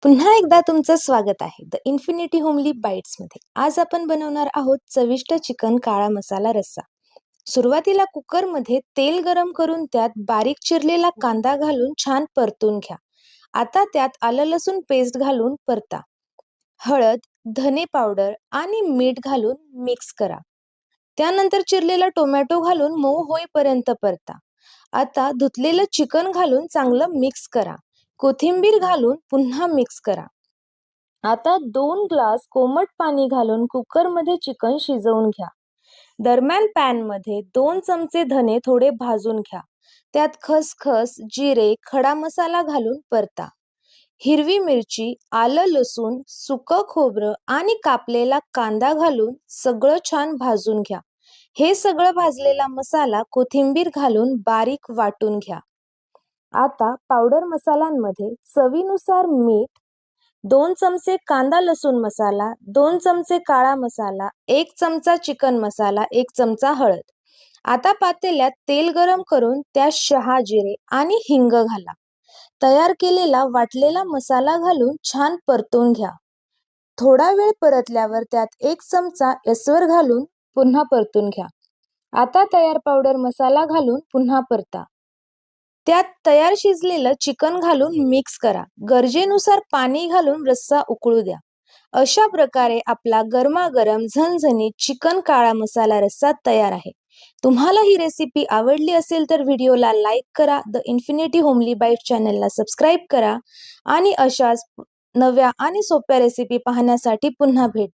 पुन्हा एकदा तुमचं स्वागत आहे द इन्फिनिटी होमली बाईट्स मध्ये. आज आपण बनवणार आहोत चविष्ट चिकन काळा मसाला रस्सा. सुरुवातीला कुकर मध्ये तेल गरम करून त्यात बारीक चिरलेला कांदा घालून छान परतून घ्या. आता त्यात आलं लसूण पेस्ट घालून परता. हळद, धने पावडर आणि मीठ घालून मिक्स करा. त्यानंतर चिरलेला टोमॅटो घालून मऊ होईपर्यंत परता. आता धुतलेलं चिकन घालून चांगलं मिक्स करा. कोथिंबीर घालून पुन्हा मिक्स करा. आता 2 ग्लास कोमट पाणी घालून कुकरमध्ये चिकन शिजवून घ्या. दरम्यान पॅनमध्ये 2 चमचे धने थोडे भाजून घ्या. त्यात खसखस, जिरे, खडा मसाला घालून परता. हिरवी मिरची, आलं लसूण, सुकं खोबरं आणि कापलेला कांदा घालून सगळं छान भाजून घ्या. हे सगळं भाजलेला मसाला कोथिंबीर घालून बारीक वाटून घ्या. आता पावडर मसाल्यांमध्ये चवीनुसार मीठ, 2 चमचे कांदा लसूण मसाला, 2 चमचे काळा मसाला, 1 चमचा चिकन मसाला, 1 चमचा हळद. आता पातेल्यात तेल गरम करून त्यात शहाजिरे आणि हिंग घाला. तयार केलेला वाटलेला मसाला घालून छान परतून घ्या. थोडा वेळ परतल्यावर त्यात 1 चमचा एस्वर घालून पुन्हा परतून घ्या. आता तयार पावडर मसाला घालून पुन्हा परता. त्यात तयार शिजलेलं चिकन घालून मिक्स करा. गरजेनुसार पाणी घालून रस्सा उकळू द्या. अशा प्रकारे आपला गरमागरम झणझणीत चिकन काळा मसाला रस्सा तयार आहे. तुम्हाला ही रेसिपी आवडली असेल तर व्हिडिओला लाईक करा, द इन्फिनिटी होमली बाईट चॅनलला सबस्क्राईब करा आणि अशाच नव्या आणि सोप्या रेसिपी पाहण्यासाठी पुन्हा भेट